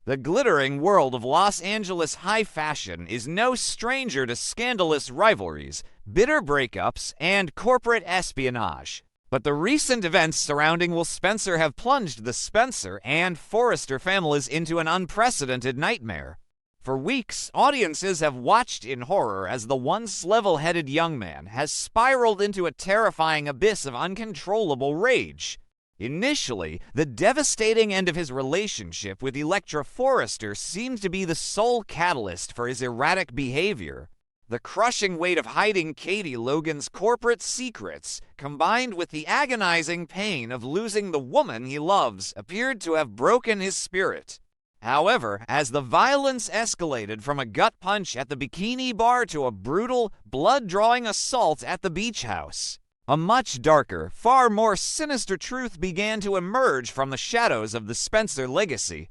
The glittering world of Los Angeles high fashion is no stranger to scandalous rivalries, bitter breakups, and corporate espionage. But the recent events surrounding Will Spencer have plunged the Spencer and Forrester families into an unprecedented nightmare. For weeks, audiences have watched in horror as the once level-headed young man has spiraled into a terrifying abyss of uncontrollable rage. Initially, the devastating end of his relationship with Electra Forrester seemed to be the sole catalyst for his erratic behavior. The crushing weight of hiding Katie Logan's corporate secrets, combined with the agonizing pain of losing the woman he loves, appeared to have broken his spirit. However, as the violence escalated from a gut punch at the bikini bar to a brutal, blood-drawing assault at the beach house, a much darker, far more sinister truth began to emerge from the shadows of the Spencer legacy.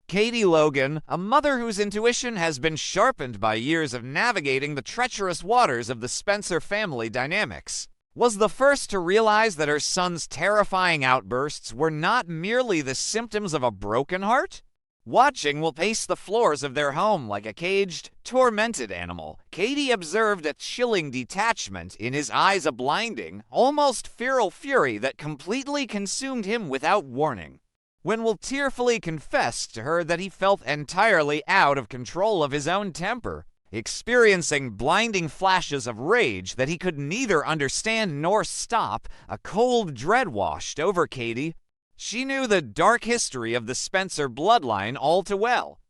Katie Logan, a mother whose intuition has been sharpened by years of navigating the treacherous waters of the Spencer family dynamics, was the first to realize that her son's terrifying outbursts were not merely the symptoms of a broken heart. Watching Will pace the floors of their home like a caged, tormented animal, Katie observed a chilling detachment in his eyes, a blinding, almost feral fury that completely consumed him without warning. When Will tearfully confessed to her that he felt entirely out of control of his own temper, experiencing blinding flashes of rage that he could neither understand nor stop, a cold dread washed over Katie. She knew the dark history of the Spencer bloodline all too well.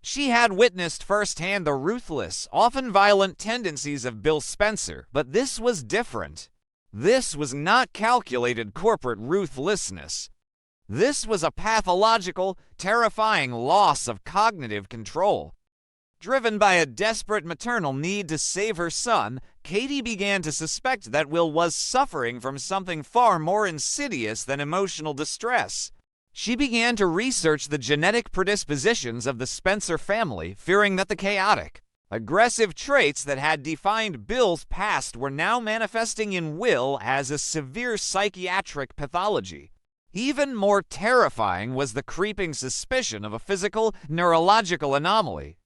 She had witnessed firsthand the ruthless, often violent tendencies of Bill Spencer, but this was different. This was not calculated corporate ruthlessness. This was a pathological, terrifying loss of cognitive control. Driven by a desperate maternal need to save her son, Katie began to suspect that Will was suffering from something far more insidious than emotional distress. She began to research the genetic predispositions of the Spencer family, fearing that the chaotic, aggressive traits that had defined Bill's past were now manifesting in Will as a severe psychiatric pathology. Even more terrifying was the creeping suspicion of a physical, neurological anomaly.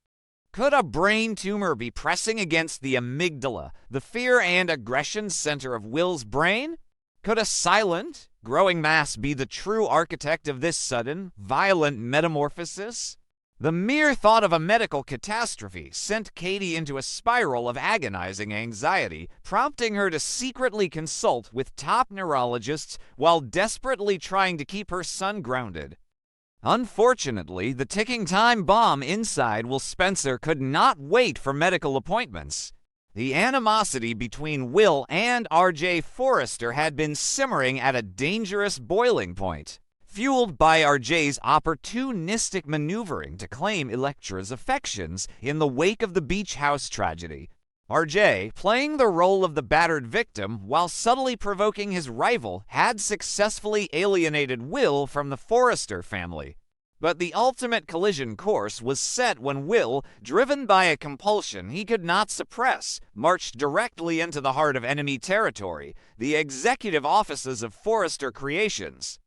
Could a brain tumor be pressing against the amygdala, the fear and aggression center of Will's brain? Could a silent, growing mass be the true architect of this sudden, violent metamorphosis? The mere thought of a medical catastrophe sent Katie into a spiral of agonizing anxiety, prompting her to secretly consult with top neurologists while desperately trying to keep her son grounded. Unfortunately, the ticking time bomb inside Will Spencer could not wait for medical appointments. The animosity between Will and R.J. Forrester had been simmering at a dangerous boiling point, fueled by R.J.'s opportunistic maneuvering to claim Electra's affections in the wake of the beach house tragedy. R.J., playing the role of the battered victim while subtly provoking his rival, had successfully alienated Will from the Forrester family. But the ultimate collision course was set when Will, driven by a compulsion he could not suppress, marched directly into the heart of enemy territory, the executive offices of Forrester Creations.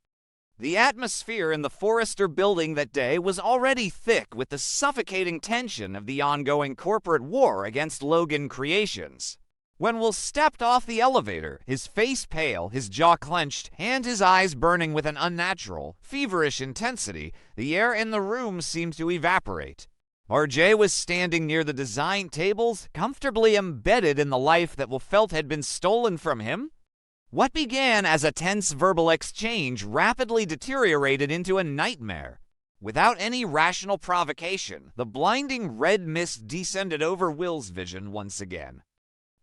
The atmosphere in the Forrester building that day was already thick with the suffocating tension of the ongoing corporate war against Logan Creations. When Will stepped off the elevator, his face pale, his jaw clenched, and his eyes burning with an unnatural, feverish intensity, the air in the room seemed to evaporate. RJ was standing near the design tables, comfortably embedded in the life that Will felt had been stolen from him. What began as a tense verbal exchange rapidly deteriorated into a nightmare. Without any rational provocation, the blinding red mist descended over Will's vision once again.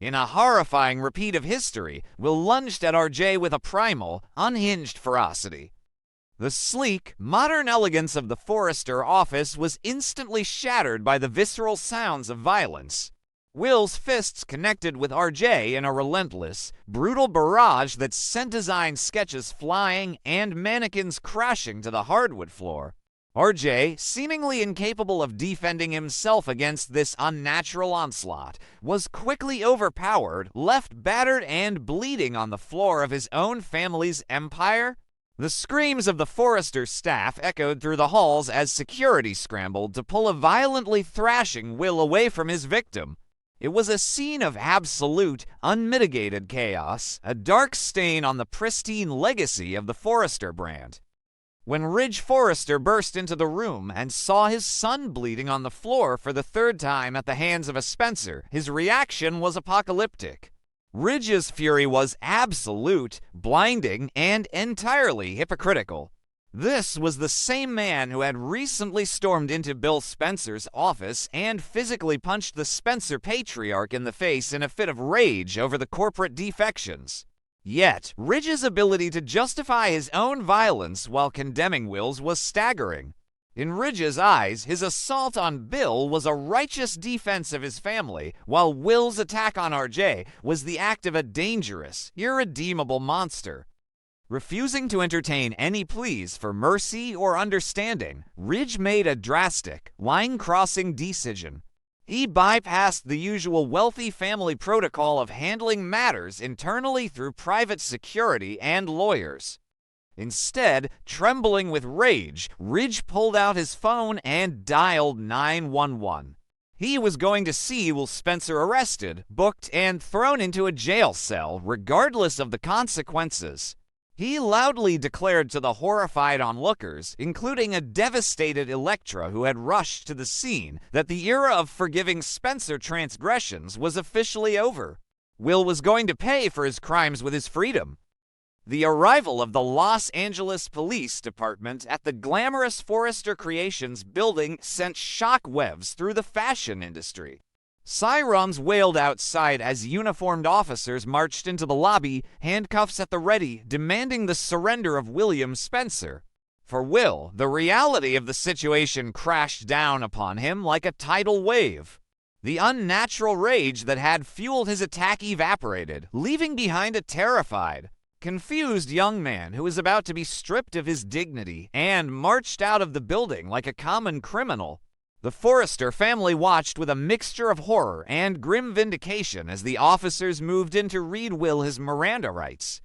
In a horrifying repeat of history, Will lunged at RJ with a primal, unhinged ferocity. The sleek, modern elegance of the Forrester office was instantly shattered by the visceral sounds of violence. Will's fists connected with RJ in a relentless, brutal barrage that sent design sketches flying and mannequins crashing to the hardwood floor. RJ, seemingly incapable of defending himself against this unnatural onslaught, was quickly overpowered, left battered and bleeding on the floor of his own family's empire. The screams of the Forrester staff echoed through the halls as security scrambled to pull a violently thrashing Will away from his victim. It was a scene of absolute, unmitigated chaos, a dark stain on the pristine legacy of the Forrester brand. When Ridge Forrester burst into the room and saw his son bleeding on the floor for the third time at the hands of a Spencer, his reaction was apocalyptic. Ridge's fury was absolute, blinding, and entirely hypocritical. This was the same man who had recently stormed into Bill Spencer's office and physically punched the Spencer patriarch in the face in a fit of rage over the corporate defections. Yet, Ridge's ability to justify his own violence while condemning Will's was staggering. In Ridge's eyes, his assault on Bill was a righteous defense of his family, while Will's attack on RJ was the act of a dangerous, irredeemable monster. Refusing to entertain any pleas for mercy or understanding, Ridge made a drastic, line-crossing decision. He bypassed the usual wealthy family protocol of handling matters internally through private security and lawyers. Instead, trembling with rage, Ridge pulled out his phone and dialed 911. He was going to see Will Spencer arrested, booked, and thrown into a jail cell, regardless of the consequences. He loudly declared to the horrified onlookers, including a devastated Elektra who had rushed to the scene, that the era of forgiving Spencer transgressions was officially over. Will was going to pay for his crimes with his freedom. The arrival of the Los Angeles Police Department at the glamorous Forrester Creations building sent shockwaves through the fashion industry. Sirens wailed outside as uniformed officers marched into the lobby, handcuffs at the ready, demanding the surrender of William Spencer. For Will, the reality of the situation crashed down upon him like a tidal wave. The unnatural rage that had fueled his attack evaporated, leaving behind a terrified, confused young man who was about to be stripped of his dignity and marched out of the building like a common criminal. The Forrester family watched with a mixture of horror and grim vindication as the officers moved in to read Will his Miranda rights.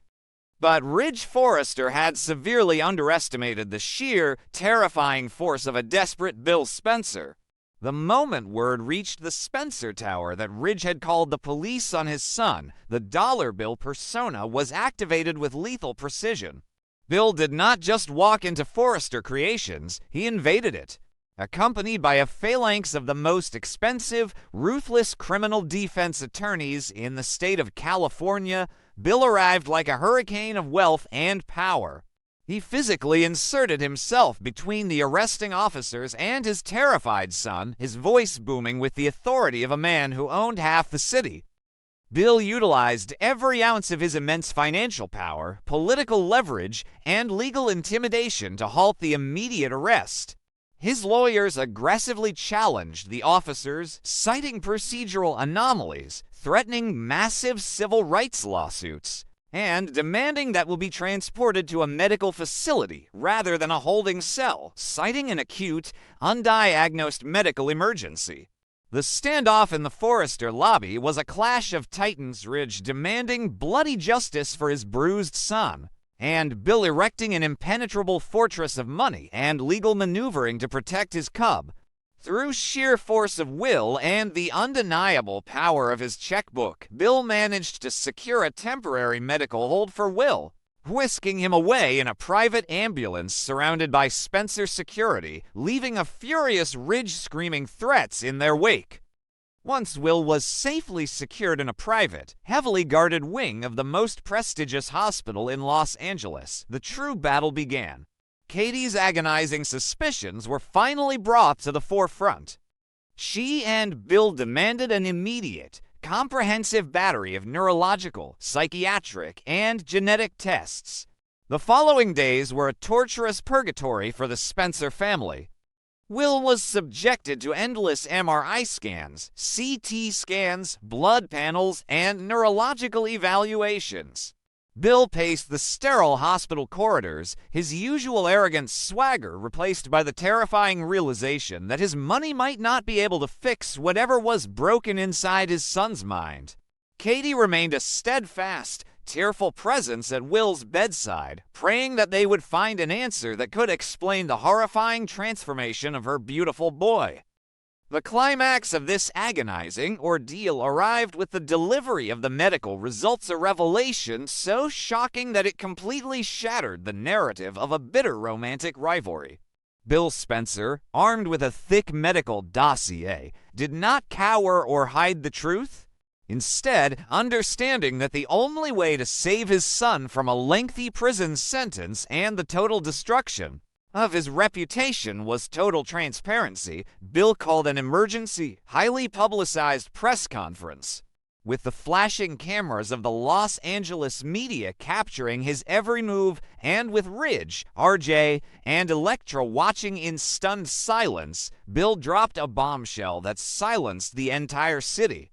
But Ridge Forrester had severely underestimated the sheer, terrifying force of a desperate Bill Spencer. The moment word reached the Spencer Tower that Ridge had called the police on his son, the dollar bill persona was activated with lethal precision. Bill did not just walk into Forrester Creations, he invaded it. Accompanied by a phalanx of the most expensive, ruthless criminal defense attorneys in the state of California, Bill arrived like a hurricane of wealth and power. He physically inserted himself between the arresting officers and his terrified son, his voice booming with the authority of a man who owned half the city. Bill utilized every ounce of his immense financial power, political leverage, and legal intimidation to halt the immediate arrest. His lawyers aggressively challenged the officers, citing procedural anomalies, threatening massive civil rights lawsuits, and demanding that Will be transported to a medical facility rather than a holding cell, citing an acute, undiagnosed medical emergency. The standoff in the Forrester lobby was a clash of titans, Ridge demanding bloody justice for his bruised son, and Bill erecting an impenetrable fortress of money and legal maneuvering to protect his cub. Through sheer force of will and the undeniable power of his checkbook, Bill managed to secure a temporary medical hold for Will, whisking him away in a private ambulance surrounded by Spencer security, leaving a furious Ridge screaming threats in their wake. Once Will was safely secured in a private, heavily guarded wing of the most prestigious hospital in Los Angeles, the true battle began. Katie's agonizing suspicions were finally brought to the forefront. She and Bill demanded an immediate, comprehensive battery of neurological, psychiatric, and genetic tests. The following days were a torturous purgatory for the Spencer family. Will was subjected to endless MRI scans, CT scans, blood panels, and neurological evaluations. Bill paced the sterile hospital corridors, his usual arrogant swagger replaced by the terrifying realization that his money might not be able to fix whatever was broken inside his son's mind. Katie remained a steadfast, tearful presence at Will's bedside, praying that they would find an answer that could explain the horrifying transformation of her beautiful boy. The climax of this agonizing ordeal arrived with the delivery of the medical results, a revelation so shocking that it completely shattered the narrative of a bitter romantic rivalry. Bill Spencer, armed with a thick medical dossier, did not cower or hide the truth. Instead, understanding that the only way to save his son from a lengthy prison sentence and the total destruction of his reputation was total transparency, Bill called an emergency, highly publicized press conference, with the flashing cameras of the Los Angeles media capturing his every move, and with Ridge, RJ, and Elektra watching in stunned silence. Bill dropped a bombshell that silenced the entire city.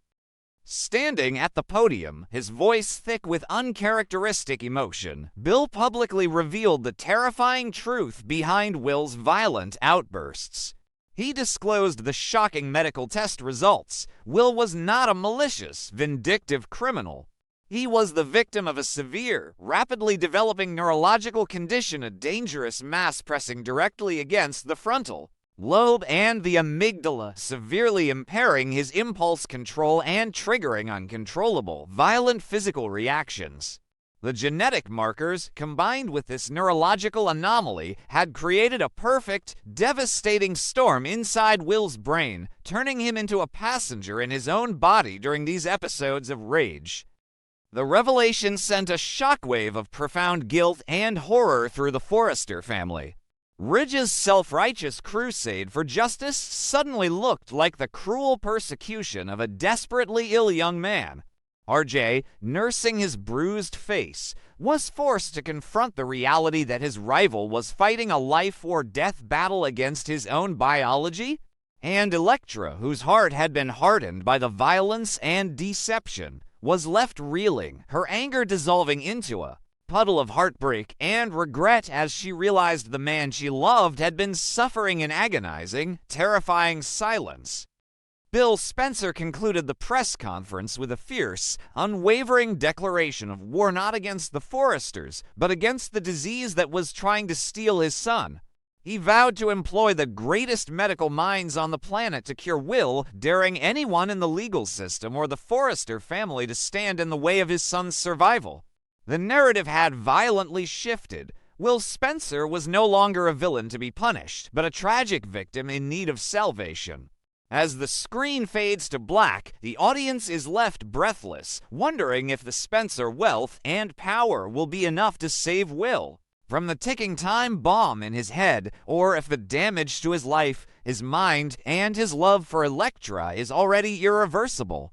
Standing at the podium, his voice thick with uncharacteristic emotion, Bill publicly revealed the terrifying truth behind Will's violent outbursts. He disclosed the shocking medical test results. Will was not a malicious, vindictive criminal. He was the victim of a severe, rapidly developing neurological condition, a dangerous mass pressing directly against the frontal lobe and the amygdala, severely impairing his impulse control and triggering uncontrollable, violent physical reactions. The genetic markers, combined with this neurological anomaly, had created a perfect, devastating storm inside Will's brain, turning him into a passenger in his own body during these episodes of rage. The revelation sent a shockwave of profound guilt and horror through the Forrester family. Ridge's self-righteous crusade for justice suddenly looked like the cruel persecution of a desperately ill young man. RJ, nursing his bruised face, was forced to confront the reality that his rival was fighting a life-or-death battle against his own biology. And Elektra, whose heart had been hardened by the violence and deception, was left reeling, her anger dissolving into a puddle of heartbreak and regret as she realized the man she loved had been suffering in agonizing, terrifying silence. Bill Spencer concluded the press conference with a fierce, unwavering declaration of war not against the Forresters, but against the disease that was trying to steal his son. He vowed to employ the greatest medical minds on the planet to cure Will, daring anyone in the legal system or the Forrester family to stand in the way of his son's survival. The narrative had violently shifted. Will Spencer was no longer a villain to be punished, but a tragic victim in need of salvation. As the screen fades to black, the audience is left breathless, wondering if the Spencer wealth and power will be enough to save Will from the ticking time bomb in his head, or if the damage to his life, his mind, and his love for Elektra is already irreversible.